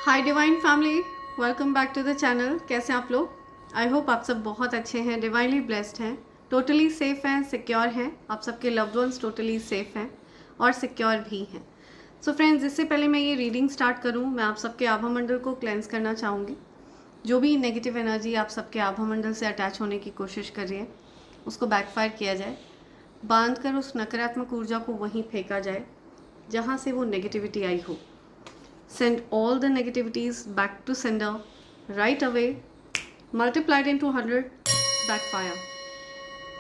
Hi divine family, welcome back to the channel. कैसे हैं आप लोग? आई होप आप सब बहुत अच्छे हैं, डिवाइनली ब्लेस्ड हैं, टोटली सेफ हैं, सिक्योर हैं। आप सबके लव्ड वंस टोटली सेफ हैं और सिक्योर भी हैं। सो फ्रेंड्स, इससे पहले मैं ये रीडिंग स्टार्ट करूं, मैं आप सबके आभा मंडल को क्लेंस करना चाहूँगी। जो भी नेगेटिव एनर्जी आप सबके आभा मंडल से अटैच होने की कोशिश कर रही है, उसको बैकफायर किया जाए, बांध कर उस नकारात्मक ऊर्जा को वहीं फेंका जाए जहाँ से वो नेगेटिविटी आई हो। Send all the negativities back to sender right away, multiplied into 100, backfire.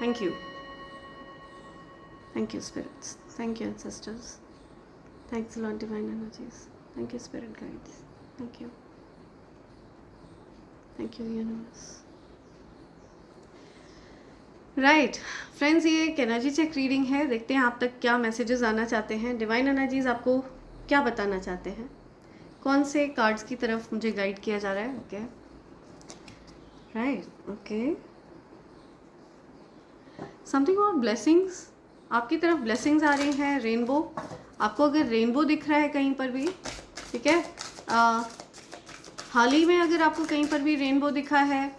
Thank you. Thank you, spirits. Thank you, ancestors. Thanks a lot, divine energies. Thank you, spirit guides. Thank you. Thank you, universe. Right friends, ये एक energy check reading है। देखते हैं आप तक क्या messages आना चाहते हैं। डिवाइन एनर्जीज आपको क्या बताना चाहते हैं, कौन से कार्ड्स की तरफ मुझे गाइड किया जा रहा है। Okay, right, okay, something about blessings. आपकी तरफ ब्लेसिंग्स आ रही हैं। रेनबो, आपको अगर रेनबो दिख रहा है कहीं पर भी, ठीक है, हाल ही में अगर आपको कहीं पर भी रेनबो दिखा है,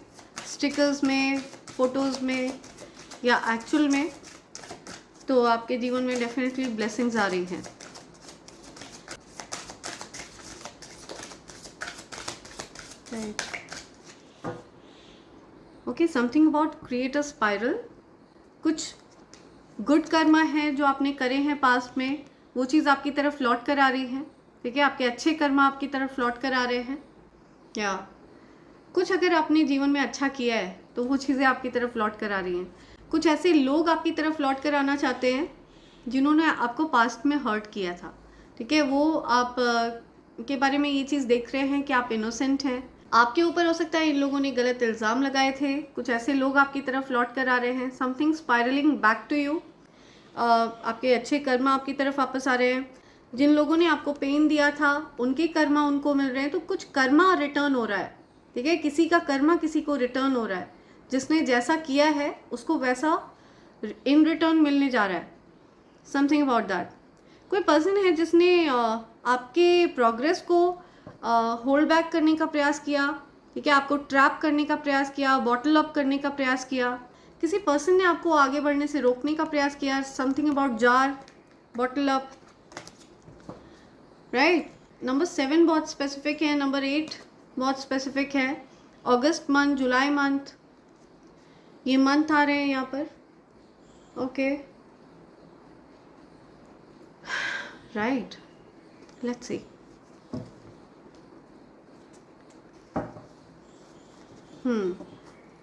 स्टिकर्स में, फोटोज़ में या एक्चुअल में, तो आपके जीवन में डेफिनेटली ब्लेसिंग्स आ रही हैं। Okay, something about create a spiral. कुछ गुड कर्मा है जो आपने करे हैं पास्ट में, वो चीज़ आपकी तरफ लौट कर आ रही है। ठीक है, आपके अच्छे कर्मा आपकी तरफ लौट कर आ रहे हैं, या कुछ अगर आपने जीवन में अच्छा किया है तो वो चीज़ें आपकी तरफ लौट कर आ रही हैं। कुछ ऐसे लोग आपकी तरफ लौट कर आना चाहते हैं जिन्होंने आपको पास्ट में हर्ट किया था। ठीक है, वो आप के बारे में ये चीज़ देख रहे हैं कि आप इनोसेंट हैं। आपके ऊपर हो सकता है इन लोगों ने गलत इल्ज़ाम लगाए थे। कुछ ऐसे लोग आपकी तरफ लौट कर आ रहे हैं। Something spiraling back to you. आपके अच्छे कर्मा आपकी तरफ वापस आ रहे हैं। जिन लोगों ने आपको पेन दिया था उनके कर्मा उनको मिल रहे हैं। तो कुछ कर्मा रिटर्न हो रहा है। ठीक है, किसी का कर्मा किसी को रिटर्न हो रहा है। जिसने जैसा किया है उसको वैसा इन रिटर्न मिलने जा रहा है। Something about that. कोई पर्सन है जिसने आपके प्रोग्रेस को होल्ड बैक करने का प्रयास किया। ठीक है, आपको ट्रैप करने का प्रयास किया, बॉटल अप करने का प्रयास किया। किसी पर्सन ने आपको आगे बढ़ने से रोकने का प्रयास किया। Something about jar, bottle up, right. Number 7 बहुत स्पेसिफिक है, नंबर 8 बहुत स्पेसिफिक है। अगस्त मंथ, जुलाई मंथ, ये मंथ आ रहे हैं यहाँ पर। Okay, right, let's see.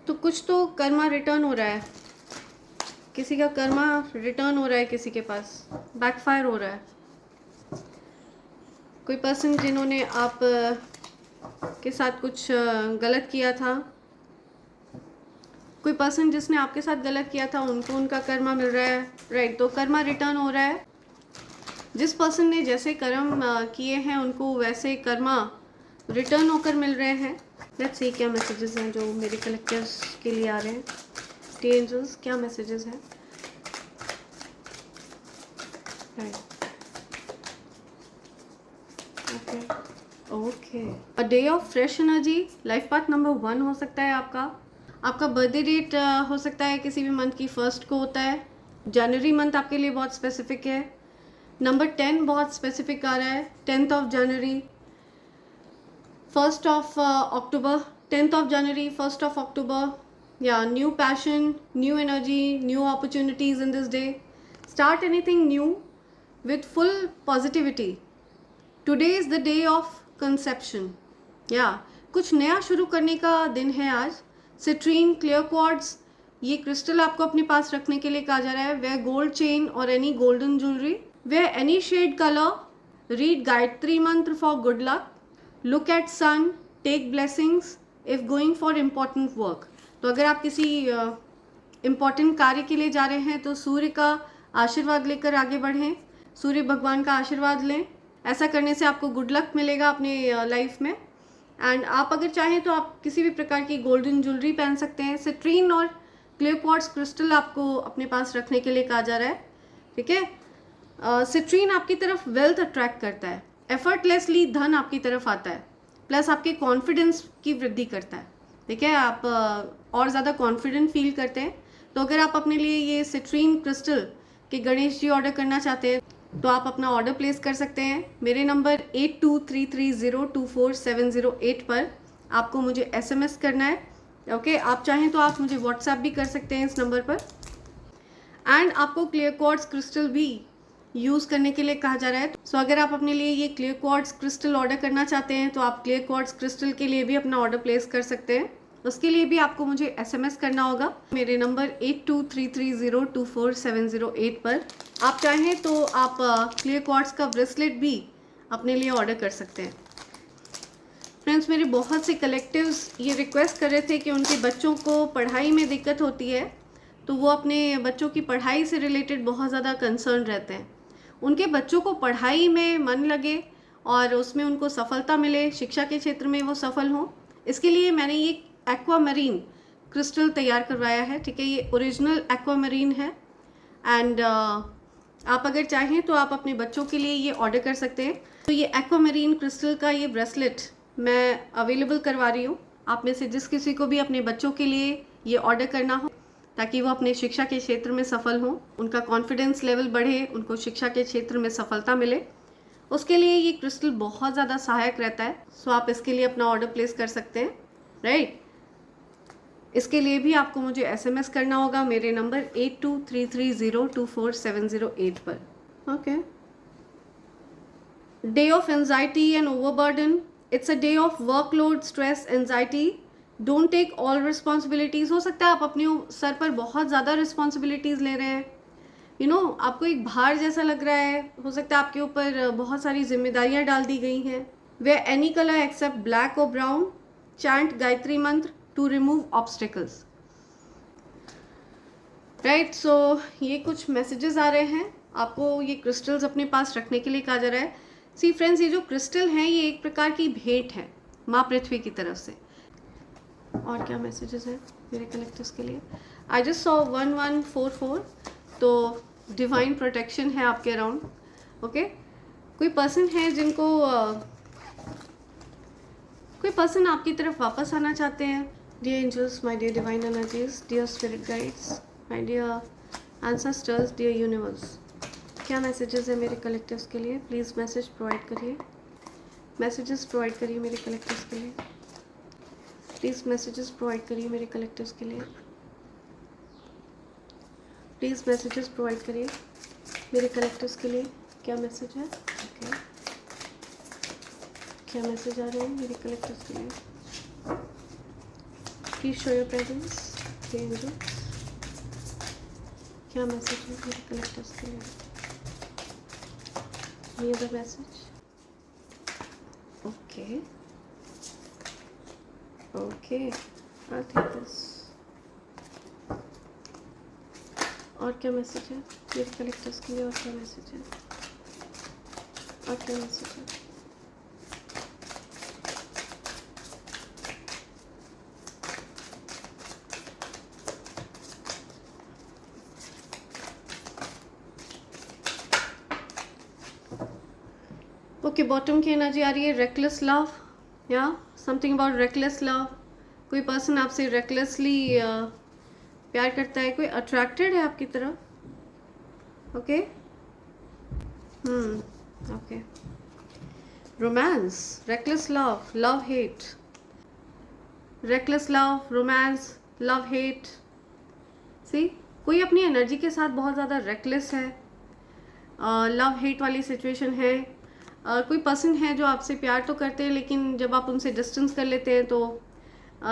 तो कुछ तो कर्मा रिटर्न हो रहा है, किसी का कर्मा रिटर्न हो रहा है, किसी के पास बैकफायर हो रहा है। कोई पर्सन जिन्होंने आप के साथ कुछ गलत किया था, कोई पर्सन जिसने आपके साथ गलत किया था उनको उनका कर्मा मिल रहा है। राइट, तो कर्मा रिटर्न हो रहा है। जिस पर्सन ने जैसे कर्म किए हैं उनको वैसे कर्मा रिटर्न होकर मिल रहे हैं। लेट्स सी क्या मैसेजेस हैं जो मेरे कलेक्टर्स के लिए आ रहे हैं। एंजल्स, क्या मैसेजेस हैं? Okay, a day of fresh energy. Life path number 1 हो सकता है आपका बर्थडे डेट हो सकता है किसी भी मंथ की 1st को होता है। जनवरी मंथ आपके लिए बहुत स्पेसिफिक है। नंबर 10 बहुत स्पेसिफिक आ रहा है। 10th of January, 1st of October, 10th of January, 1st of October. या new passion, new energy, new opportunities in this day. Start anything new with full positivity. Today is the day of conception, या कुछ नया शुरू करने का दिन है आज। सिट्रीन, क्लियर क्वार्ट्ज, ये क्रिस्टल आपको अपने पास रखने के लिए कहा जा रहा है। वेयर गोल्ड चेन और any golden jewellery, wear any shade colour, read Gayatri mantra for good luck, look at sun, take blessings if going for important work. तो अगर आप किसी इम्पॉर्टेंट कार्य के लिए जा रहे हैं तो सूर्य का आशीर्वाद लेकर आगे बढ़ें, सूर्य भगवान का आशीर्वाद लें। ऐसा करने से आपको गुड लक मिलेगा अपने लाइफ में। एंड आप अगर चाहें तो आप किसी भी प्रकार की गोल्डन ज्वेलरी पहन सकते हैं। सिट्रीन और क्लियर क्वार्ट्ज क्रिस्टल आपको अपने पास रखने के लिए कहा जा रहा है। ठीक है, सिट्रीन आपकी तरफ वेल्थ अट्रैक्ट करता है। एफर्टलेसली धन आपकी तरफ आता है। प्लस आपके कॉन्फिडेंस की वृद्धि करता है, ठीक है, आप और ज़्यादा कॉन्फिडेंट फील करते हैं। तो अगर आप अपने लिए ये सिट्रीन क्रिस्टल के गणेश जी ऑर्डर करना चाहते हैं तो आप अपना ऑर्डर प्लेस कर सकते हैं मेरे नंबर 8233024708 पर। आपको मुझे SMS करना है, ओके। आप चाहें तो आप मुझे व्हाट्सएप भी कर सकते हैं इस नंबर पर। एंड आपको क्लियर क्वार्ट्ज क्रिस्टल भी यूज़ करने के लिए कहा जा रहा है। सो अगर आप अपने लिए ये क्लियर क्वार्ट्ज क्रिस्टल ऑर्डर करना चाहते हैं तो आप क्लियर क्वार्ट्ज क्रिस्टल के लिए भी अपना ऑर्डर प्लेस कर सकते हैं। उसके लिए भी आपको मुझे SMS करना होगा मेरे नंबर 8233024708 पर। आप चाहें तो आप क्लियर क्वार्ट्ज का ब्रेसलेट भी अपने लिए ऑर्डर कर सकते हैं। फ्रेंड्स, मेरे बहुत से कलेक्टिव्स ये रिक्वेस्ट कर रहे थे कि उनके बच्चों को पढ़ाई में दिक्कत होती है, तो वो अपने बच्चों की पढ़ाई से रिलेटेड बहुत ज़्यादा कंसर्न रहते हैं। उनके बच्चों को पढ़ाई में मन लगे और उसमें उनको सफलता मिले, शिक्षा के क्षेत्र में वो सफल हों, इसके लिए मैंने ये एक्वामरीन क्रिस्टल तैयार करवाया है, ठीक है। ये ओरिजिनल एक्वामरीन है एंड आप अगर चाहें तो आप अपने बच्चों के लिए ये ऑर्डर कर सकते हैं। तो ये एक्वामरीन क्रिस्टल का ये ब्रेसलेट मैं अवेलेबल करवा रही हूँ। आप में से जिस किसी को भी अपने बच्चों के लिए ये ऑर्डर करना हो ताकि वो अपने शिक्षा के क्षेत्र में सफल हों, उनका कॉन्फिडेंस लेवल बढ़े, उनको शिक्षा के क्षेत्र में सफलता मिले, उसके लिए ये क्रिस्टल बहुत ज़्यादा सहायक रहता है। सो आप इसके लिए अपना ऑर्डर प्लेस कर सकते हैं, राइट। इसके लिए भी आपको मुझे SMS करना होगा मेरे नंबर 8233024708 पर, okay. Day of anxiety and overburden, it's a day of workload, stress, anxiety. Don't take all responsibilities. हो सकता है आप अपने सर पर बहुत ज़्यादा रिस्पॉन्सिबिलिटीज़ ले रहे हैं, आपको एक भार जैसा लग रहा है। हो सकता है आपके ऊपर बहुत सारी जिम्मेदारियां डाल दी गई हैं। Wear any colour except black और brown, chant Gayatri mantra to remove obstacles, right. So ये कुछ मैसेजेस आ रहे हैं, आपको ये क्रिस्टल्स अपने पास रखने के लिए कहा जा रहा है। सी फ्रेंड्स, ये जो क्रिस्टल हैं ये एक प्रकार की भेंट है माँ पृथ्वी की तरफ से। और क्या मैसेजेस हैं मेरे कलेक्टर्स के लिए? आई जस्ट सॉ 1144, तो डिवाइन प्रोटेक्शन है आपके अराउंड, ओके। कोई पर्सन है जिनको कोई पर्सन आपकी तरफ वापस आना चाहते हैं। Dear angels, my dear divine energies, dear spirit guides, my dear ancestors, dear universe, क्या मैसेजेस है मेरे कलेक्टर्स के लिए? प्लीज़ मैसेज प्रोवाइड करिए, मैसेजेस प्रोवाइड करिए मेरे कलेक्टर्स के लिए। प्लीज़ मैसेजेस प्रोवाइड करिए मेरे कलेक्टर्स के लिए। प्लीज़ मैसेजेस प्रोवाइड करिए मेरे कलेक्टर्स के लिए। क्या मैसेज है? ओके, क्या मैसेज आ रहे हैं मेरे कलेक्टर्स के लिए? Please show your presence dear angels. क्या मैसेज है मेरे कलेक्टर्स के लिए? Any other message? Okay. Okay. I'll take this. और क्या मैसेज है मेरे कलेक्टर्स के लिए? और क्या मैसेज है? और क्या मैसेज है? ओके, बॉटम की एनर्जी आ रही है रेकलेस लव, या समथिंग अबाउट रेकलेस लव। कोई पर्सन आपसे रेकलेसली प्यार करता है, कोई अट्रैक्टेड है आपकी तरफ, okay. Okay, romance, reckless love, love hate, reckless love, romance, love hate. See, कोई अपनी एनर्जी के साथ बहुत ज़्यादा रेकलेस है, लव हेट वाली सिचुएशन है। कोई पर्सन है जो आपसे प्यार तो करते हैं लेकिन जब आप उनसे डिस्टेंस कर लेते हैं तो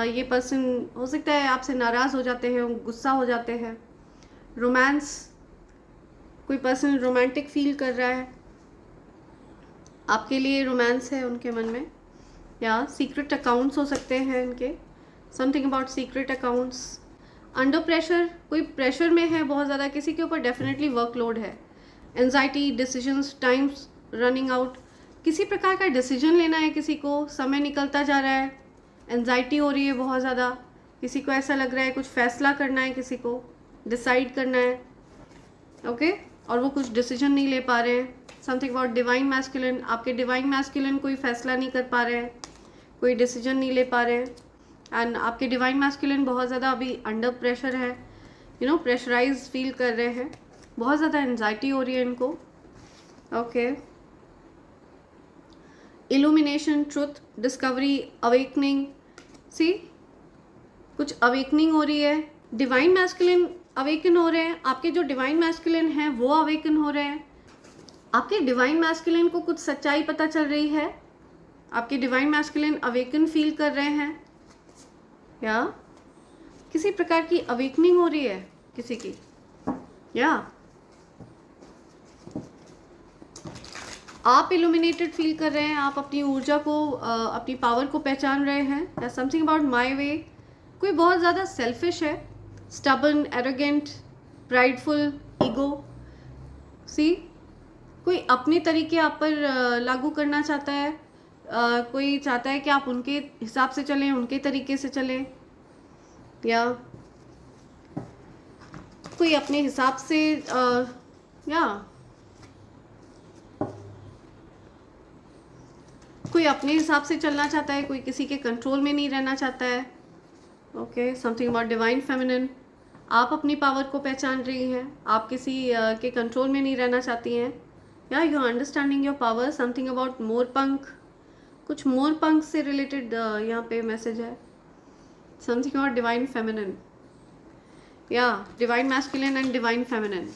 ये पर्सन हो सकता है आपसे नाराज़ हो जाते हैं, गुस्सा हो जाते हैं। रोमांस, कोई पर्सन रोमांटिक फील कर रहा है, आपके लिए रोमांस है उनके मन में, या सीक्रेट अकाउंट्स हो सकते हैं इनके, something about secret accounts. Under pressure, कोई प्रेशर में है बहुत ज़्यादा, किसी के ऊपर डेफिनेटली वर्कलोड है। Anxiety, decisions, times running out, किसी प्रकार का डिसीजन लेना है किसी को, समय निकलता जा रहा है, एंजाइटी हो रही है बहुत ज़्यादा, किसी को ऐसा लग रहा है कुछ फैसला करना है, किसी को डिसाइड करना है, ओके, और वो कुछ डिसीजन नहीं ले पा रहे हैं। समथिंग अबाउट डिवाइन मैस्कुलिन, आपके डिवाइन मैस्कुलिन कोई फैसला नहीं कर पा रहे हैं, कोई डिसीजन नहीं ले पा रहे हैं, एंड आपके डिवाइन मैस्कुलिन बहुत ज़्यादा अभी अंडर प्रेशर है, प्रेशराइज फील कर रहे हैं, बहुत ज़्यादा एंजाइटी हो रही है इनको। Okay, illumination, truth, discovery, awakening, see कुछ अवेकनिंग हो रही है। डिवाइन मैस्कुलिन अवेकन हो रहे हैं, आपके जो डिवाइन मैस्कुलिन हैं वो अवेकन हो रहे हैं। आपके डिवाइन मैस्कुलिन को कुछ सच्चाई पता चल रही है, आपके डिवाइन मैस्कुलिन अवेकन फील कर रहे हैं, या किसी प्रकार की अवेकनिंग हो रही है किसी की, या आप इल्यूमिनेटेड फील कर रहे हैं, आप अपनी ऊर्जा को, अपनी पावर को पहचान रहे हैं। समथिंग अबाउट माय वे, कोई बहुत ज़्यादा सेल्फिश है, स्टबर्न, एरोगेंट, प्राइडफुल, ईगो, सी कोई अपने तरीके आप पर लागू करना चाहता है, कोई चाहता है कि आप उनके हिसाब से चलें, उनके तरीके से चलें, या कोई अपने हिसाब से या कोई अपने हिसाब से चलना चाहता है, कोई किसी के कंट्रोल में नहीं रहना चाहता है। Okay, something about divine feminine, आप अपनी पावर को पहचान रही हैं, आप किसी के कंट्रोल में नहीं रहना चाहती हैं, या you are understanding your power. Something about मोर पंख, कुछ मोर पंख से रिलेटेड यहाँ पे मैसेज है। समथिंग अबाउट डिवाइन फेमिनिन, या divine masculine and divine feminine.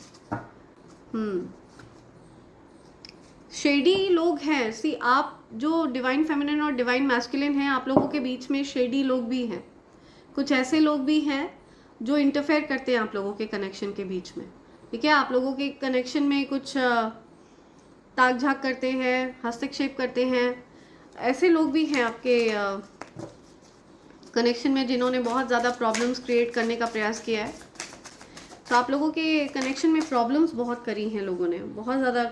Shady लोग हैं, सी आप जो डिवाइन फेमिनिन और डिवाइन मैस्कुलिन हैं, आप लोगों के बीच में शेडी लोग भी हैं, कुछ ऐसे लोग भी हैं जो इंटरफेयर करते हैं आप लोगों के कनेक्शन के बीच में, ठीक है। आप लोगों के कनेक्शन में कुछ ताक झाक करते हैं, हस्तक्षेप करते हैं, ऐसे लोग भी हैं आपके कनेक्शन में जिन्होंने बहुत ज़्यादा प्रॉब्लम्स क्रिएट करने का प्रयास किया है। तो आप लोगों के कनेक्शन में प्रॉब्लम्स बहुत करी हैं लोगों ने, बहुत ज़्यादा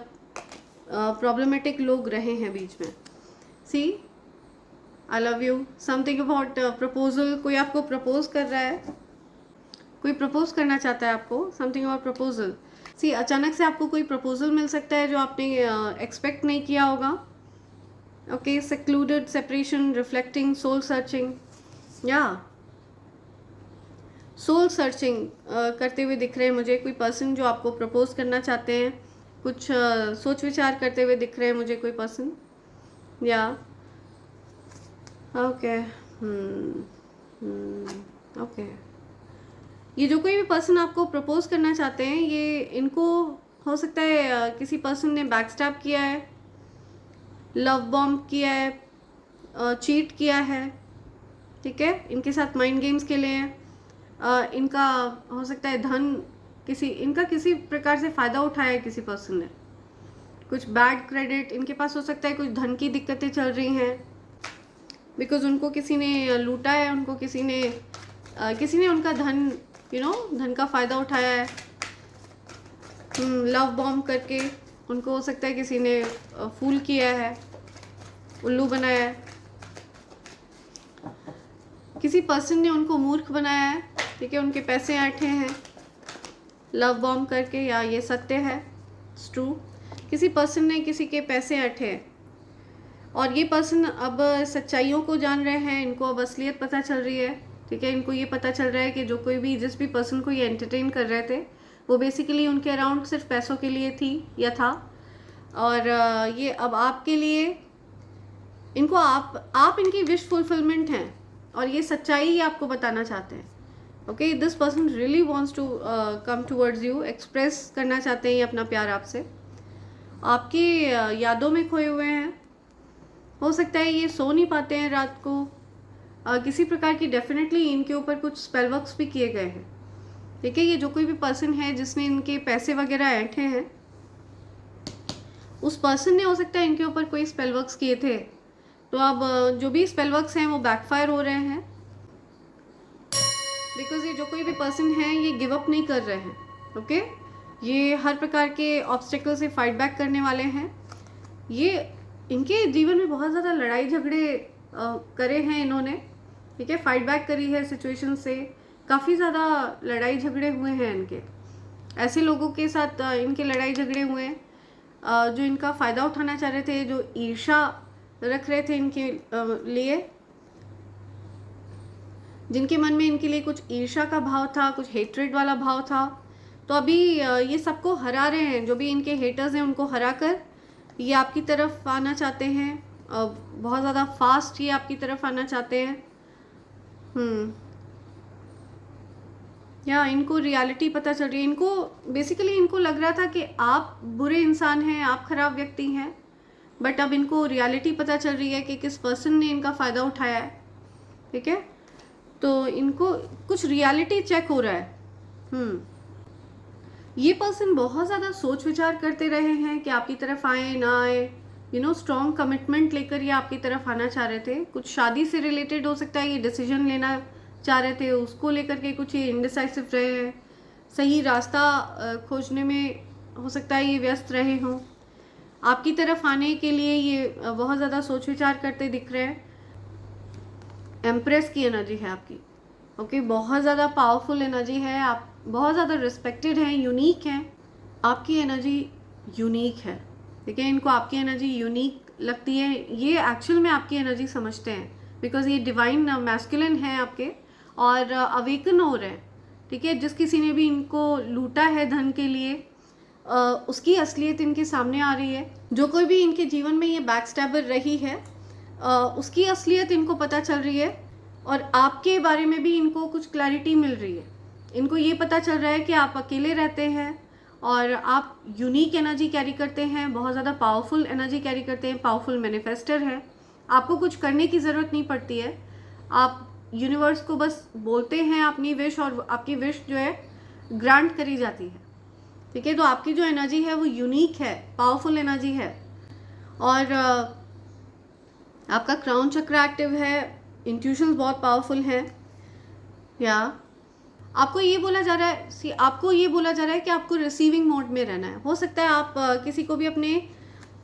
प्रॉब्लमेटिक लोग रहे हैं बीच में। See I love you, something about proposal, कोई आपको प्रपोज कर रहा है, कोई प्रपोज करना चाहता है आपको। समथिंग अबाउट प्रपोजल, सी अचानक से आपको कोई प्रपोजल मिल सकता है जो आपने एक्सपेक्ट नहीं किया होगा। Okay, secluded, separation, reflecting, soul searching, या सोल सर्चिंग करते हुए दिख रहे हैं मुझे कोई पर्सन जो आपको प्रपोज करना चाहते हैं, कुछ सोच विचार करते हुए दिख रहे हैं मुझे कोई पर्सन, या ओके ओके, ये जो कोई भी पर्सन आपको प्रपोज करना चाहते हैं, ये इनको हो सकता है किसी पर्सन ने बैकस्टैब किया है, लव बॉम्ब किया है, चीट किया है, ठीक है, इनके साथ माइंड गेम्स खेले हैं, इनका हो सकता है इनका किसी प्रकार से फ़ायदा उठाया है किसी पर्सन ने, कुछ बैड क्रेडिट इनके पास हो सकता है, कुछ धन की दिक्कतें चल रही हैं बिकॉज उनको किसी ने लूटा है, उनको किसी ने उनका धन धन का फ़ायदा उठाया है, लव बॉम्ब करके उनको हो सकता है किसी ने फूल किया है, उल्लू बनाया है, किसी पर्सन ने उनको मूर्ख बनाया है, ठीक है, उनके पैसे ऐंठे हैं लव बॉम्ब करके, या ये सत्य है, इट्स ट्रू, किसी पर्सन ने किसी के पैसे ऐंठे हैं और ये पर्सन अब सच्चाइयों को जान रहे हैं, इनको अब असलियत पता चल रही है, ठीक है, इनको ये पता चल रहा है कि जिस भी पर्सन को ये एंटरटेन कर रहे थे वो बेसिकली उनके अराउंड सिर्फ पैसों के लिए थी या था, और ये अब आपके लिए इनको आप इनकी विश फुलफिलमेंट हैं और ये सच्चाई ही आपको बताना चाहते हैं। Okay, this person really wants to come towards you, express करना चाहते हैं ये अपना प्यार आपसे, आपकी यादों में खोए हुए हैं, हो सकता है ये सो नहीं पाते हैं रात को, किसी प्रकार की डेफिनेटली इनके ऊपर कुछ स्पेल वर्क्स भी किए गए हैं, ठीक है। ये जो कोई भी पर्सन है जिसने इनके पैसे वगैरह ऐंठे हैं, उस पर्सन ने हो सकता है इनके ऊपर कोई स्पेल वर्क्स किए थे, तो अब जो भी स्पेल वर्क्स हैं वो बैकफायर हो रहे हैं बिकॉज ये जो कोई भी पर्सन है ये गिव अप नहीं कर रहे हैं। ओके, ये हर प्रकार के ऑब्स्टेकल से फाइट बैक करने वाले हैं, ये इनके जीवन में बहुत ज़्यादा लड़ाई झगड़े करे हैं इन्होंने, ठीक है, फाइट बैक करी है सिचुएशन से, काफ़ी ज़्यादा लड़ाई झगड़े हुए हैं इनके, ऐसे लोगों के साथ इनके लड़ाई झगड़े हुए हैं जो इनका फ़ायदा उठाना चाह रहे थे, जो ईर्ष्या रख रहे थे इनके लिए, जिनके मन में इनके लिए कुछ ईर्ष्या का भाव था, कुछ हेट्रेड वाला भाव था, तो अभी ये सबको हरा रहे हैं। जो भी इनके हेटर्स हैं उनको हरा कर ये आपकी तरफ आना चाहते हैं। बहुत ज़्यादा फास्ट ये आपकी तरफ आना चाहते हैं। या इनको रियलिटी पता चल रही है। इनको बेसिकली इनको लग रहा था कि आप बुरे इंसान हैं, आप खराब व्यक्ति हैं, बट अब इनको रियलिटी पता चल रही है कि किस पर्सन ने इनका फ़ायदा उठाया है। ठीक है, तो इनको कुछ रियलिटी चेक हो रहा है। ये पर्सन बहुत ज़्यादा सोच विचार करते रहे हैं कि आपकी तरफ आए ना आए। स्ट्रॉन्ग कमिटमेंट लेकर ये आपकी तरफ आना चाह रहे थे। कुछ शादी से रिलेटेड हो सकता है, ये डिसीजन लेना चाह रहे थे, उसको लेकर के कुछ ये इनडिसाइसिव रहे हैं। सही रास्ता खोजने में हो सकता है ये व्यस्त रहे हों। आपकी तरफ आने के लिए ये बहुत ज़्यादा सोच विचार करते दिख रहे हैं। एम्प्रेस की एनर्जी है आपकी। ओके, बहुत ज़्यादा पावरफुल एनर्जी है। आप बहुत ज़्यादा रिस्पेक्टेड हैं, यूनिक हैं। आपकी एनर्जी यूनिक है। ठीक है, इनको आपकी एनर्जी यूनिक लगती है। ये एक्चुअल में आपकी एनर्जी समझते हैं, बिकॉज ये डिवाइन मैस्कुलिन है आपके और अवेकन हो रहे हैं। ठीक है, जिस किसी ने भी इनको लूटा है धन के लिए, उसकी असलियत इनके सामने आ रही है। जो कोई भी इनके जीवन में ये बैकस्टैबर रही है, उसकी असलियत इनको पता चल रही है और आपके बारे में भी इनको कुछ क्लैरिटी मिल रही है। इनको ये पता चल रहा है कि आप अकेले रहते हैं और आप यूनिक एनर्जी कैरी करते हैं, बहुत ज़्यादा पावरफुल एनर्जी कैरी करते हैं, पावरफुल मैनिफेस्टर है। आपको कुछ करने की ज़रूरत नहीं पड़ती है। आप यूनिवर्स को बस बोलते हैं अपनी विश और आपकी विश जो है ग्रांट करी जाती है। ठीक है, तो आपकी जो एनर्जी है वो यूनिक है, पावरफुल एनर्जी है। और आपका क्राउन चक्र एक्टिव है, इंट्यूशंस बहुत पावरफुल हैं। या आपको ये बोला जा रहा है कि आपको रिसीविंग मोड में रहना है। हो सकता है आप किसी को भी अपने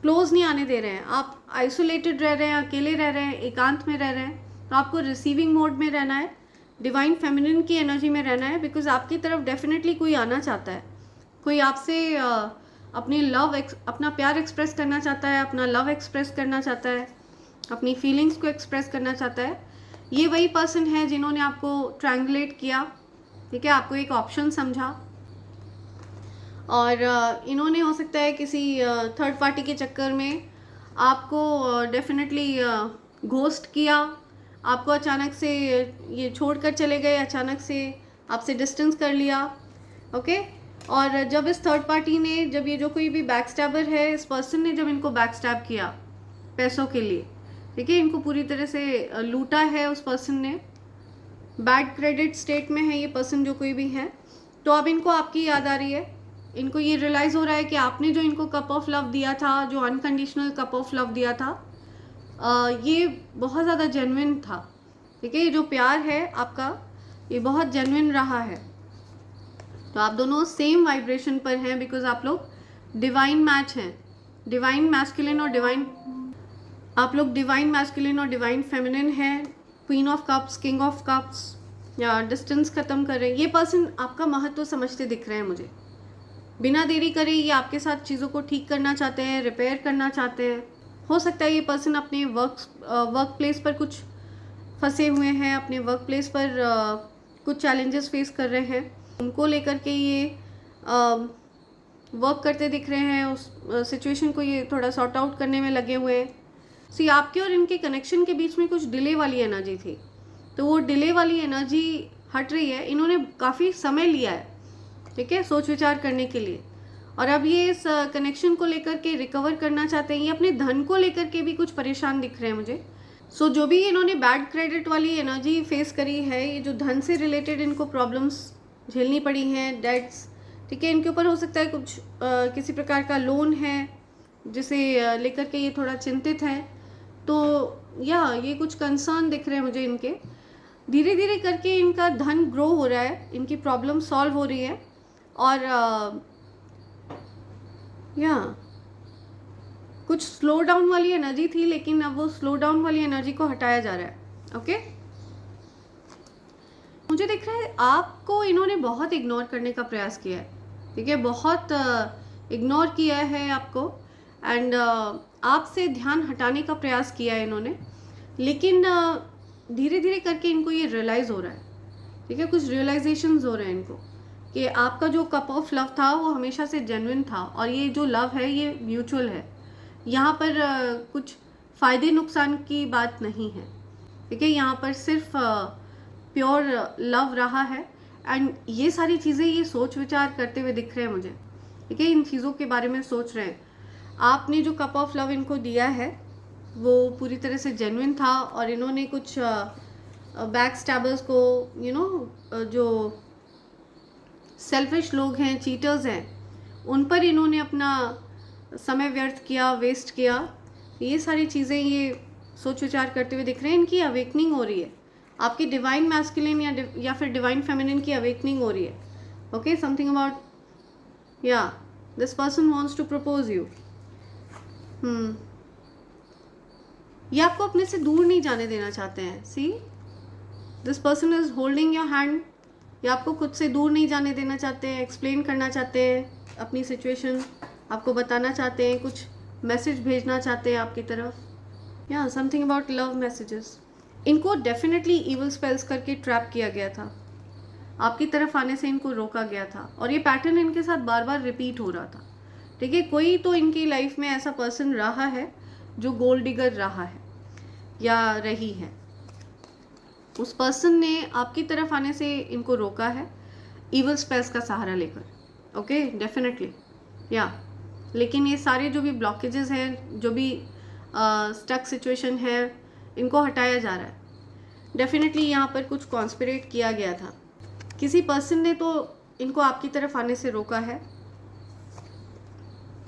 क्लोज नहीं आने दे रहे हैं, आप आइसोलेटेड रह रहे हैं, अकेले रह रहे हैं, एकांत में रह रहे हैं, तो आपको रिसीविंग मोड में रहना है, डिवाइन फेमिनिन की एनर्जी में रहना है। बिकॉज आपकी तरफ डेफिनेटली कोई आना चाहता है, कोई आपसे अपना प्यार एक्सप्रेस करना चाहता है, अपना लव एक्सप्रेस करना चाहता है, अपनी फीलिंग्स को एक्सप्रेस करना चाहता है। ये वही पर्सन है जिन्होंने आपको ट्रायंगुलेट किया। ठीक है, आपको एक ऑप्शन समझा और इन्होंने हो सकता है किसी थर्ड पार्टी के चक्कर में आपको डेफिनेटली घोस्ट किया, आपको अचानक से ये छोड़कर चले गए, अचानक से आपसे डिस्टेंस कर लिया। ओके, और जब इस थर्ड पार्टी ने, जब ये जो कोई भी बैकस्टैबर है, इस पर्सन ने जब इनको बैकस्टैब किया पैसों के लिए, ठीक है, इनको पूरी तरह से लूटा है उस पर्सन ने, बैड क्रेडिट स्टेट में है ये पर्सन जो कोई भी है, तो अब इनको आपकी याद आ रही है। इनको ये रियलाइज़ हो रहा है कि आपने जो इनको कप ऑफ लव दिया था, जो अनकंडीशनल कप ऑफ लव दिया था, ये बहुत ज़्यादा जेन्युइन था। ठीक है, ये जो प्यार है आपका, ये बहुत जेन्युइन रहा है। तो आप दोनों सेम वाइब्रेशन पर हैं, बिकॉज आप लोग डिवाइन मैच हैं, डिवाइन मैस्कुलिन और डिवाइन, आप लोग डिवाइन मैस्कुलिन और डिवाइन फेमिनिन हैं। Queen of cups, king of cups, या डिस्टेंस ख़त्म कर रहे हैं। ये पर्सन आपका महत्व समझते दिख रहे हैं मुझे। बिना देरी करे ये आपके साथ चीज़ों को ठीक करना चाहते हैं, रिपेयर करना चाहते हैं। हो सकता है ये पर्सन अपने वर्क प्लेस पर कुछ फंसे हुए हैं, अपने वर्क प्लेस पर कुछ चैलेंजेस फेस कर रहे हैं, उनको लेकर के ये वर्क करते दिख रहे हैं। उस सिचुएशन को ये थोड़ा सॉर्ट आउट करने में लगे हुए हैं। सी आपके और इनके कनेक्शन के बीच में कुछ डिले वाली एनर्जी थी, तो वो डिले वाली एनर्जी हट रही है। इन्होंने काफ़ी समय लिया है, ठीक है, सोच विचार करने के लिए, और अब ये इस कनेक्शन को लेकर के रिकवर करना चाहते हैं। ये अपने धन को लेकर के भी कुछ परेशान दिख रहे हैं मुझे। सो जो भी इन्होंने बैड क्रेडिट वाली एनर्जी फेस करी है, ये जो धन से रिलेटेड इनको प्रॉब्लम्स झेलनी पड़ी हैं, डेट्स, ठीक है, इनके ऊपर हो सकता है कुछ किसी प्रकार का लोन है जिसे लेकर के ये थोड़ा चिंतित है। तो ये कुछ कंसर्न दिख रहे हैं मुझे इनके। धीरे धीरे करके इनका धन ग्रो हो रहा है, इनकी प्रॉब्लम सॉल्व हो रही है, और कुछ स्लो डाउन वाली एनर्जी थी, लेकिन अब वो स्लो डाउन वाली एनर्जी को हटाया जा रहा है। ओके, मुझे दिख रहा है आपको इन्होंने बहुत इग्नोर करने का प्रयास किया है। ठीक है, बहुत इग्नोर किया है आपको, एंड आपसे ध्यान हटाने का प्रयास किया है इन्होंने। लेकिन धीरे धीरे करके इनको ये रियलाइज़ हो रहा है, ठीक है, कुछ रियलाइजेशंस हो रहे हैं इनको कि आपका जो कप ऑफ लव था वो हमेशा से जेन्युइन था, और ये जो लव है ये म्यूचुअल है। यहाँ पर कुछ फ़ायदे नुकसान की बात नहीं है, ठीक है, यहाँ पर सिर्फ प्योर लव रहा है। एंड ये सारी चीज़ें ये सोच विचार करते हुए दिख रहे हैं मुझे, ठीक है, इन चीज़ों के बारे में सोच रहे हैं। आपने जो कप ऑफ लव इनको दिया है वो पूरी तरह से जेन्युइन था, और इन्होंने कुछ बैक स्टैबर्स को, जो सेल्फिश लोग हैं, चीटर्स हैं, उन पर इन्होंने अपना समय व्यर्थ किया, वेस्ट किया। ये सारी चीज़ें ये सोच विचार करते हुए दिख रहे हैं। इनकी अवेकनिंग हो रही है, आपकी डिवाइन मैस्कुलिन या फिर डिवाइन फेमिनिन की अवेकनिंग हो रही है। ओके, समथिंग अबाउट या this person wants to propose you. ये आपको अपने से दूर नहीं जाने देना चाहते हैं। See, this person is holding your hand. ये आपको खुद से दूर नहीं जाने देना चाहते हैं, एक्सप्लेन करना चाहते हैं अपनी सिचुएशन, आपको बताना चाहते हैं, कुछ मैसेज भेजना चाहते हैं आपकी तरफ। या समथिंग अबाउट लव मैसेजेस। इनको डेफिनेटली इवल स्पेल्स करके ट्रैप किया गया था, आपकी तरफ आने से इनको रोका गया था, और ये पैटर्न इनके साथ बार बार रिपीट हो रहा था, ठीक है। कोई तो इनकी लाइफ में ऐसा पर्सन रहा है जो गोल्ड डिगर रहा है या रही है। उस पर्सन ने आपकी तरफ आने से इनको रोका है इवल स्पेल्स का सहारा लेकर। ओके, डेफिनेटली या लेकिन ये सारे जो भी ब्लॉकेजेस हैं, जो भी स्टक सिचुएशन है, इनको हटाया जा रहा है। डेफिनेटली यहाँ पर कुछ कॉन्स्पिरेट किया गया था, किसी पर्सन ने तो इनको आपकी तरफ आने से रोका है,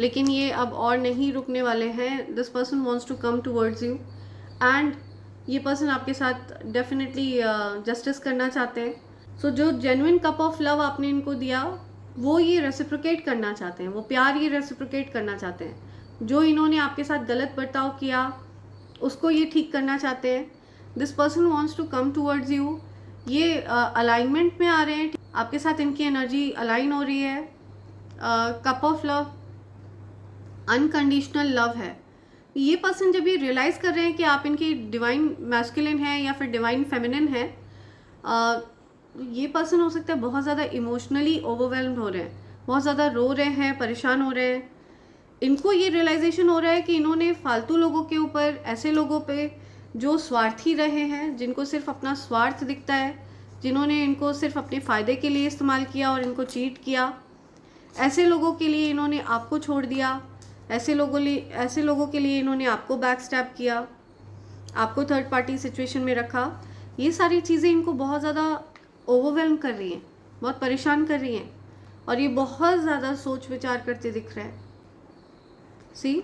लेकिन ये अब और नहीं रुकने वाले हैं। This person wants to come towards you, and ये पर्सन आपके साथ डेफिनेटली जस्टिस करना चाहते हैं। सो जो जेन्युइन कप ऑफ लव आपने इनको दिया वो ये रेसिप्रोकेट करना चाहते हैं, वो प्यार ये रेसिप्रोकेट करना चाहते हैं। जो इन्होंने आपके साथ गलत बर्ताव किया उसको ये ठीक करना चाहते हैं। This person wants to come towards you. ये अलाइनमेंट में आ रहे हैं, आपके साथ इनकी एनर्जी अलाइन हो रही है। Cup of love unconditional love है। ये पर्सन जब ये रियलाइज़ कर रहे हैं कि आप इनकी डिवाइन मैस्कुलिन है या फिर डिवाइन फेमिनिन है, ये पर्सन हो सकता है बहुत ज़्यादा इमोशनली ओवरवेल्म्ड हो रहे हैं, बहुत ज़्यादा रो रहे हैं, परेशान हो रहे हैं। इनको ये रियलाइजेशन हो रहा है कि इन्होंने फालतू लोगों के ऊपर, ऐसे लोगों पे जो स्वार्थी रहे हैं, जिनको सिर्फ अपना स्वार्थ दिखता है, जिन्होंने इनको सिर्फ अपने फ़ायदे के लिए इस्तेमाल किया और इनको चीट किया, ऐसे लोगों के लिए इन्होंने आपको छोड़ दिया। ऐसे लोगों के लिए इन्होंने आपको बैक स्टैब किया, आपको थर्ड पार्टी सिचुएशन में रखा। ये सारी चीज़ें इनको बहुत ज़्यादा ओवरवेल्म कर रही हैं, बहुत परेशान कर रही हैं, और ये बहुत ज़्यादा सोच विचार करते दिख रहे हैं। सी,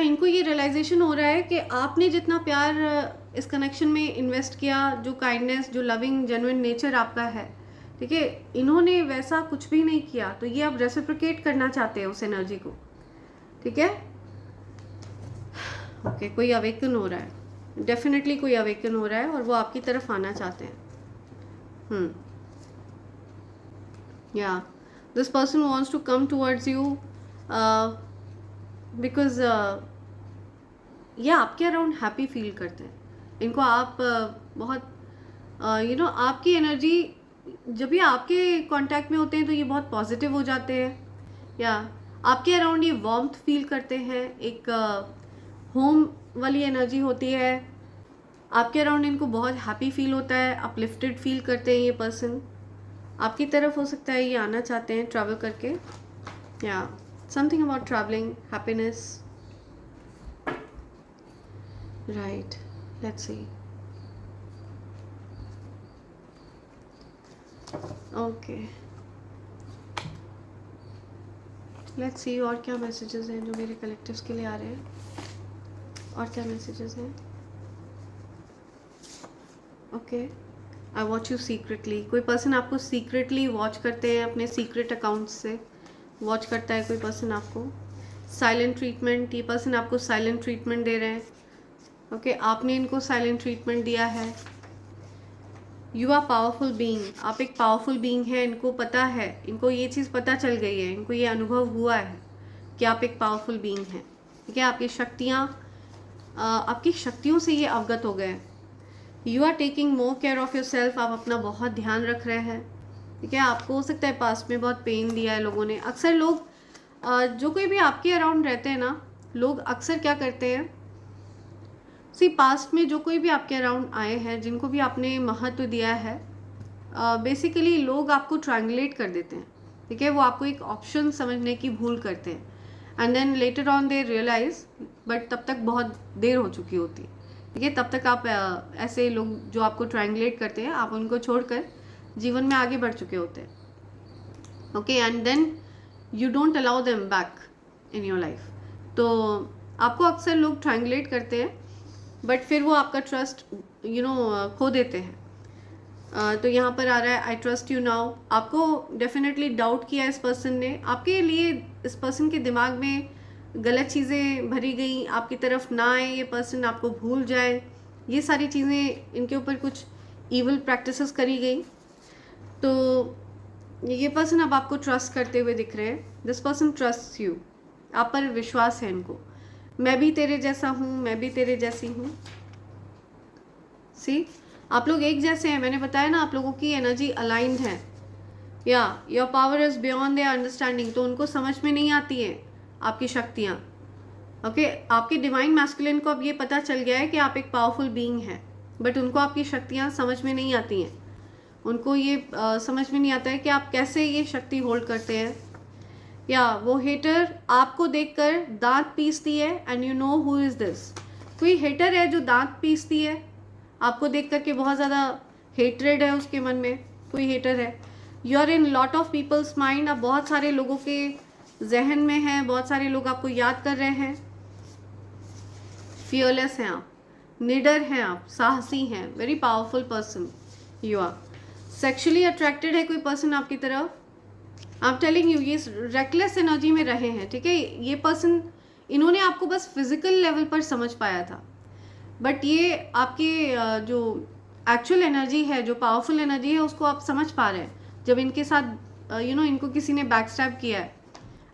इनको ये रियलाइजेशन हो रहा है कि आपने जितना प्यार इस कनेक्शन में इन्वेस्ट किया, जो काइंडनेस, जो लविंग जेन्युइन नेचर आपका है, ठीक है, इन्होंने वैसा कुछ भी नहीं किया, तो ये अब रेसिप्रोकेट करना चाहते हैं उस एनर्जी को, ठीक है। ओके, कोई अवेकन हो रहा है, डेफिनेटली कोई अवेकन हो रहा है, और वो आपकी तरफ आना चाहते हैं। या this person wants to come towards you because ये आपके अराउंड हैप्पी फील करते हैं। इनको आप बहुत आपकी एनर्जी जब ये आपके कांटेक्ट में होते हैं तो ये बहुत पॉजिटिव हो जाते हैं, या आपके अराउंड ये वार्मथ फील करते हैं, एक होम वाली एनर्जी होती है आपके अराउंड। इनको बहुत हैप्पी फील होता है, अपलिफ्टेड फील करते हैं। ये पर्सन आपकी तरफ हो सकता है ये आना चाहते हैं ट्रैवल करके, या something about travelling, happiness, right. Let's see. Okay, let's see और क्या मैसेजेस हैं जो मेरे कलेक्टिव्स के लिए आ रहे हैं, और क्या मैसेजेस हैं। Okay, I watch you secretly. कोई पर्सन आपको सीक्रेटली वॉच करते हैं, अपने सीक्रेट अकाउंट से वॉच करता है कोई पर्सन आपको। साइलेंट ट्रीटमेंट, ये पर्सन आपको साइलेंट ट्रीटमेंट दे रहे हैं। ओके, आपने इनको साइलेंट ट्रीटमेंट दिया है। यू आर पावरफुल बीइंग, आप एक पावरफुल बीइंग है। इनको पता है, इनको ये चीज़ पता चल गई है, इनको ये अनुभव हुआ है कि आप एक पावरफुल बीइंग हैं, ठीक है। आपकी शक्तियों से ये अवगत हो गए हैं। You are taking more care of yourself, आप अपना बहुत ध्यान रख रहे हैं, ठीक है। आपको हो सकता है पास्ट में बहुत पेन दिया है लोगों ने। अक्सर लोग जो कोई भी आपके अराउंड रहते हैं ना, लोग अक्सर क्या करते हैं, सी पास्ट में जो कोई भी आपके अराउंड आए हैं, जिनको भी आपने महत्व दिया है, बेसिकली लोग आपको ट्रायंगुलेट कर देते हैं, ठीक है। वो आपको एक ऑप्शन समझने की भूल करते हैं, and then later on they realize, but तब तक बहुत देर हो चुकी होती है, ठीक है। तब तक आप ऐसे लोग जो आपको ट्रायंगुलेट करते हैं, आप उनको छोड़कर जीवन में आगे बढ़ चुके होते हैं, okay. And then you don't allow them back in your life. तो आपको अक्सर लोग ट्रायंगुलेट करते हैं, बट फिर वो आपका ट्रस्ट खो देते हैं। तो यहाँ पर आ रहा है आई ट्रस्ट यू नाउ। आपको डेफिनेटली डाउट किया इस पर्सन ने, आपके लिए इस पर्सन के दिमाग में गलत चीज़ें भरी गई, आपकी तरफ ना आए ये पर्सन, आपको भूल जाए, ये सारी चीज़ें इनके ऊपर कुछ ईवल प्रैक्टिसेस करी गई। तो ये पर्सन अब आपको ट्रस्ट करते हुए दिख रहे हैं। दिस पर्सन ट्रस्ट यू, आप पर विश्वास है इनको। मैं भी तेरे जैसा हूँ, मैं भी तेरे जैसी हूँ। सी आप लोग एक जैसे हैं, मैंने बताया ना, आप लोगों की एनर्जी अलाइंड है। या your power is beyond their understanding, तो उनको समझ में नहीं आती है आपकी शक्तियाँ, ओके। आपके डिवाइन मैस्कुलिन को अब ये पता चल गया है कि आप एक पावरफुल बीइंग हैं, बट उनको आपकी शक्तियाँ समझ में नहीं आती हैं। उनको ये समझ में नहीं आता है कि आप कैसे ये शक्ति होल्ड करते हैं। या वो हेटर आपको देखकर दांत पीसती है, and you know who is this. कोई हेटर है जो दांत पीसती है, आपको देख करके बहुत ज़्यादा हेट्रेड है उसके मन में, कोई हेटर है। You are in lot of people's mind, आप बहुत सारे लोगों के जहन में हैं, बहुत सारे लोग आपको याद कर रहे हैं। फियरलेस हैं आप, निडर हैं आप, साहसी हैं, very powerful person you are. Sexually attracted है कोई पर्सन आपकी तरफ, आई एम टेलिंग यू, ये रेकलेस एनर्जी में रहे हैं, ठीक है। ये पर्सन, इन्होंने आपको बस फिजिकल लेवल पर समझ पाया था, बट ये आपके जो एक्चुअल एनर्जी है, जो पावरफुल एनर्जी है, उसको आप समझ पा रहे हैं। जब इनके साथ इनको किसी ने बैकस्टैब किया है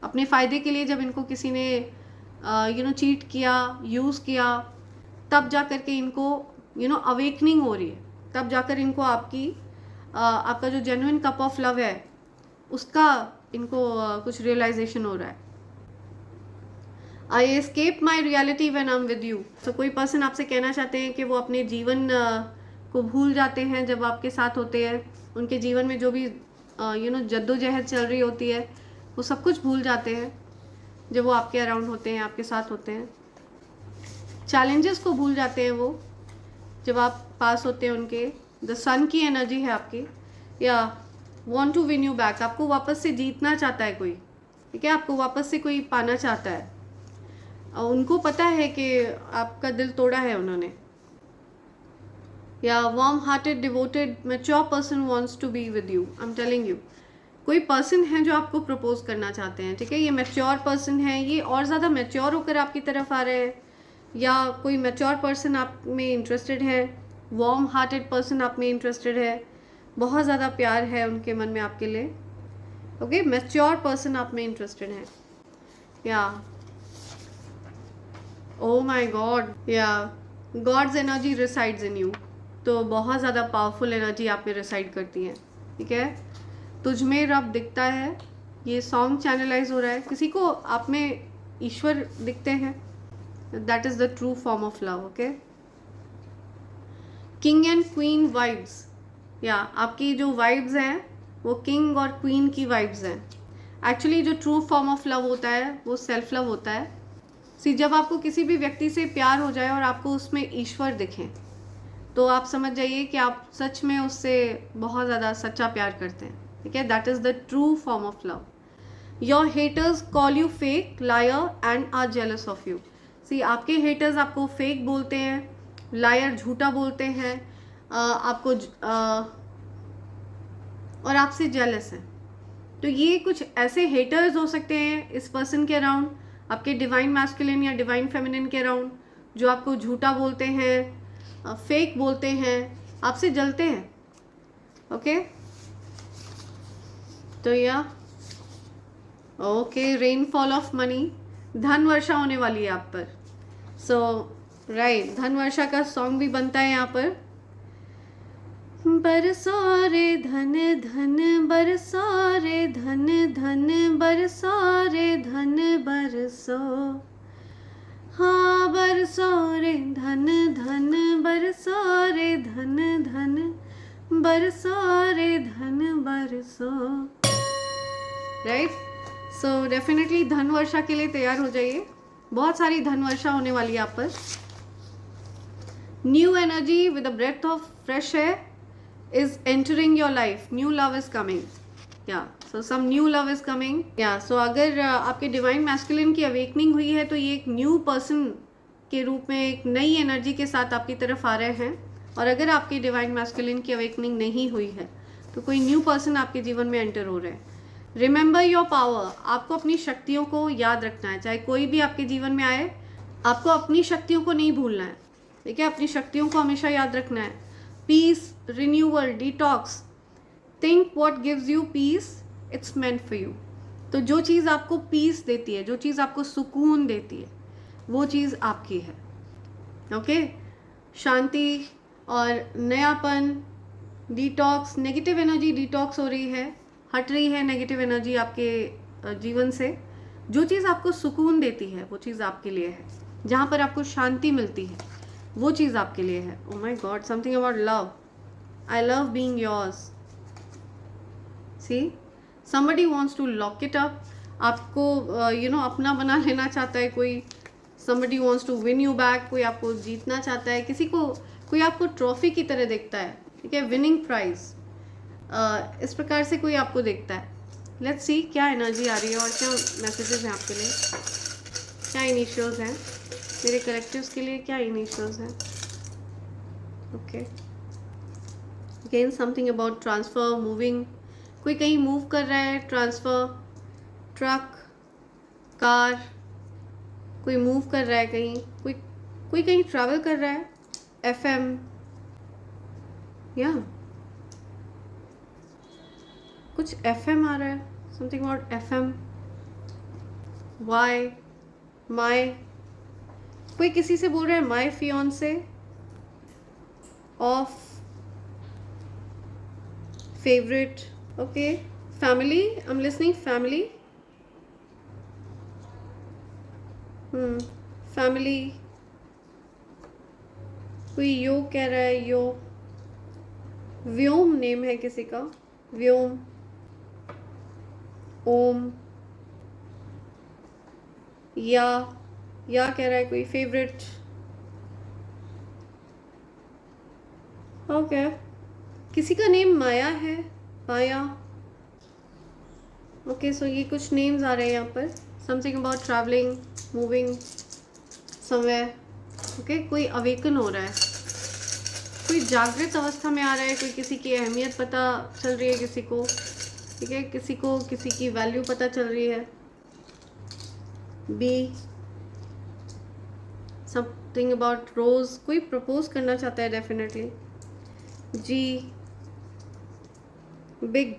अपने फ़ायदे के लिए, जब इनको किसी ने चीट किया, यूज़ किया, तब जा कर के इनको अवेकनिंग हो रही है। तब जाकर इनको आपका जो जेन्युइन कप ऑफ लव है उसका इनको कुछ रियलाइजेशन हो रहा है। I escape my reality when I am with you. तो कोई पर्सन आपसे कहना चाहते हैं कि वो अपने जीवन को भूल जाते हैं जब आपके साथ होते हैं। उनके जीवन में जो भी जद्दोजहद चल रही होती है, वो सब कुछ भूल जाते हैं जब वो आपके अराउंड होते हैं, आपके साथ होते हैं। चैलेंजेस को भूल जाते हैं वो जब आप पास होते हैं उनके। द सन की एनर्जी है आपकी। या want to win you back, आपको वापस से जीतना चाहता है कोई, ठीक है। आपको वापस से कोई पाना चाहता है, और उनको पता है कि आपका दिल तोड़ा है उन्होंने। या warm hearted, devoted, mature person wants to be with you. I am telling you, कोई पर्सन है जो आपको प्रपोज करना चाहते हैं, ठीक है। ये मैच्योर पर्सन है, ये और ज़्यादा मैच्योर होकर आपकी तरफ आ रहे हैं, या कोई मैच्योर पर्सन आप में इंटरेस्टेड है, वार्म हार्टेड पर्सन आप में इंटरेस्टेड है, बहुत ज़्यादा प्यार है उनके मन में आपके लिए, ओके। मैच्योर पर्सन आप में इंटरेस्टेड है। या ओ माई गॉड, या God's energy resides in you. तो बहुत ज़्यादा पावरफुल एनर्जी आप में रिसाइड करती है, ठीक है। तुझ में रब दिखता है, ये सॉन्ग चैनलाइज हो रहा है। किसी को आप में ईश्वर दिखते हैं, that is the true form of love, okay. King and queen vibes, या आपकी जो वाइब्स हैं वो किंग और क्वीन की वाइब्स हैं। एक्चुअली जो ट्रू फॉर्म ऑफ लव होता है वो सेल्फ लव होता है। जब आपको किसी भी व्यक्ति से प्यार हो जाए और आपको उसमें ईश्वर दिखें, तो आप समझ जाइए कि आप सच में उससे बहुत ज़्यादा सच्चा प्यार करते हैं, ठीक है। That is the true form of love. Your haters call you fake, liar and are jealous of you. आपके हेटर्स आपको फेक बोलते हैं, लायर झूठा बोलते हैं, आपको और आपसे जेलस हैं। तो ये कुछ ऐसे हेटर्स हो सकते हैं इस पर्सन के अराउंड, आपके डिवाइन मैस्कुलिन या डिवाइन फेमिनिन के अराउंड, जो आपको झूठा बोलते हैं, फेक बोलते हैं, आपसे जलते हैं, ओके। तो या ओके, रेनफॉल ऑफ मनी, धन वर्षा होने वाली है आप पर। सो राइट, धन वर्षा का सॉन्ग भी बनता है यहाँ पर। बरसो रे धन धन बरसो रे धन धन बरसो रे धन बरसो, हाँ बरसो रे धन धन बरसो रे धन धन बरसो रे धन बरसो। राइट, सो डेफिनेटली धन वर्षा के लिए तैयार हो जाइए, बहुत सारी धन वर्षा होने वाली है आप पर। New energy with a breath of fresh air is entering your life, new love is coming, yeah, so some new love is coming, yeah, so अगर आपके डिवाइन मैस्कुलिन की अवेकनिंग हुई है तो ये एक न्यू पर्सन के रूप में एक नई एनर्जी के साथ आपकी तरफ आ रहे हैं। और अगर आपकी डिवाइन मैस्कुलिन की अवेकनिंग नहीं हुई है तो कोई न्यू पर्सन आपके जीवन में एंटर हो रहे हैं। रिमेंबर योर पावर, आपको अपनी शक्तियों को याद रखना है, चाहे कोई भी आपके जीवन में आए, आपको अपनी शक्तियों को नहीं भूलना है, ठीक है, अपनी शक्तियों को हमेशा याद रखना है। Peace, renewal, detox, think what gives you peace, it's meant for you. तो जो चीज़ आपको पीस देती है, जो चीज़ आपको सुकून देती है, वो चीज़ आपकी है। ओके, शांति और नयापन, डिटॉक्स, नेगेटिव एनर्जी डिटॉक्स हो रही है, हट रही है नेगेटिव एनर्जी आपके जीवन से। जो चीज़ आपको सुकून देती है वो चीज़ आपके लिए है, जहाँ पर आपको शांति मिलती है वो चीज़ आपके लिए है। Oh my God, something about love, I love being yours. See, somebody wants to lock it up, आपको अपना बना लेना चाहता है कोई। Somebody wants to win you back, कोई आपको जीतना चाहता है, किसी को, कोई आपको ट्रॉफी की तरह देखता है, ठीक है, विनिंग प्राइज, इस प्रकार से कोई आपको देखता है। लेट्स सी क्या एनर्जी आ रही है और क्या मैसेजेस हैं आपके लिए, क्या इनिशियल्स हैं मेरे कलेक्टिव्स के लिए, क्या इनिशियल्स हैं। Okay, again something about transfer, moving, कोई कहीं मूव कर रहा है, ट्रांसफ़र, ट्रक, कार, कोई मूव कर रहा है कहीं, कोई कहीं ट्रैवल कर रहा है, एफएम, या कुछ एफएम आ रहा है, something about FM, why, my, कोई किसी से बोल रहा है my fiancee, of, favourite, okay, family, I am listening, family, family, कोई यो कह रहा है, यो, व्योम नेम है किसी का, व्योम, ओम, या कह रहा है कोई फेवरेट, ओके, किसी का नेम माया है, माया, ओके, सो ये कुछ नेम्स आ रहे हैं यहाँ पर, something about travelling, moving somewhere, okay, कोई अवेकन हो रहा है, कोई जागृत अवस्था में आ रहा है, कोई किसी की अहमियत पता चल रही है किसी को, ठीक है, किसी को किसी की वैल्यू पता चल रही है। बी, समथिंग अबाउट रोज, कोई प्रपोज करना चाहता है डेफिनेटली। जी, बिग,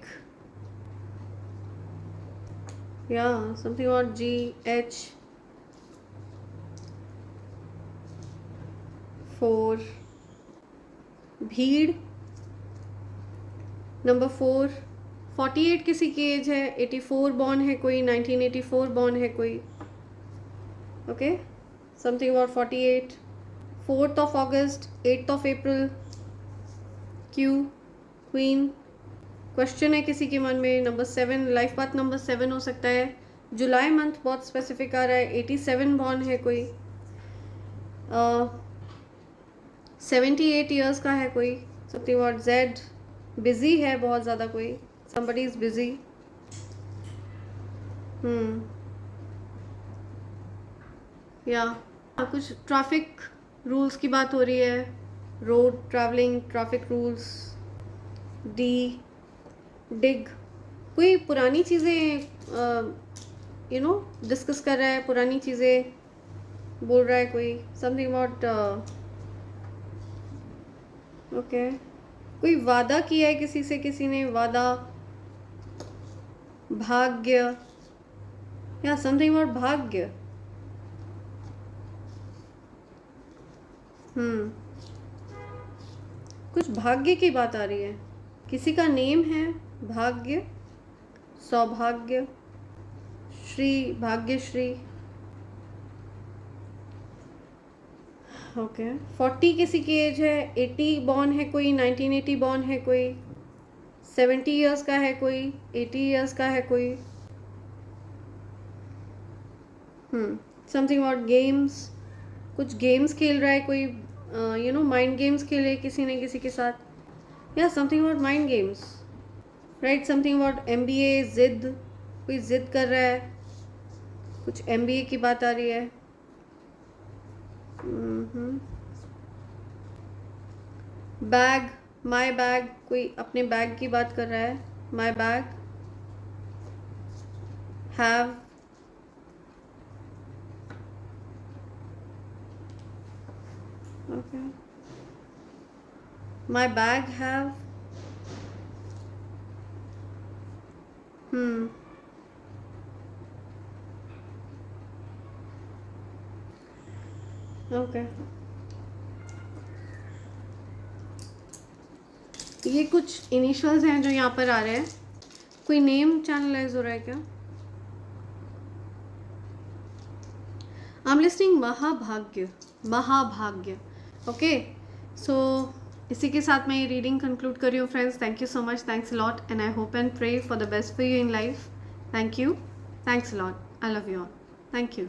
या समथिंग अबाउट जी, एच, 4, भीड़, नंबर 4, 48 किसी की एज है, 84 बॉर्न है कोई, 1984 बॉर्न है कोई, okay, something about 48, 4th of August, 8th of April, Q, queen, question है किसी के मन में, नंबर 7, लाइफ पाथ नंबर 7 हो सकता है, जुलाई मंथ बहुत स्पेसिफिक आ रहा है, 87 बॉर्न है कोई, 78 ईयर्स का है कोई, समथिंग अबाउट जेड, बिजी है बहुत ज़्यादा कोई, somebody is busy, या कुछ ट्रैफिक रूल्स की बात हो रही है, road travelling, traffic rules. D, dig, कोई पुरानी चीज़ें डिस्कस कर रहा है, पुरानी चीज़ें बोल रहा है कोई, समथिंग अबाउट, ओके, कोई वादा किया है किसी से, किसी ने वादा, भाग्य, या समथिंग अबाउट भाग्य, कुछ भाग्य की बात आ रही है, किसी का नेम है भाग्य, सौभाग्य, श्री, भाग्यश्री। ओके 40 किसी की एज है, 80 बॉर्न है कोई, 1980 बॉर्न है कोई, 70 इयर्स का है कोई, 80 इयर्स का है कोई। समथिंग अबाउट गेम्स, कुछ गेम्स खेल रहा है कोई, यू नो माइंड गेम्स खेले किसी ने किसी के साथ, या something about mind games, right. Something about MBA, जिद, कोई जिद कर रहा है, कुछ MBA की बात आ रही है। बैग, माई बैग, कोई अपने बैग की बात कर रहा है, my bag, have, okay, my bag have, okay. ये कुछ इनिशियल्स हैं जो यहाँ पर आ रहे हैं, कोई नेम चैनलाइज हो रहा है क्या? आई एम लिस्टिंग महाभाग्य, महाभाग्य। ओके सो इसी के साथ मैं ये रीडिंग कंक्लूड कर रही हूँ friends. Thank you so much, thanks a lot, and I hope and pray for the best for you in life. Thank you, thanks a lot, I love you all, thank you.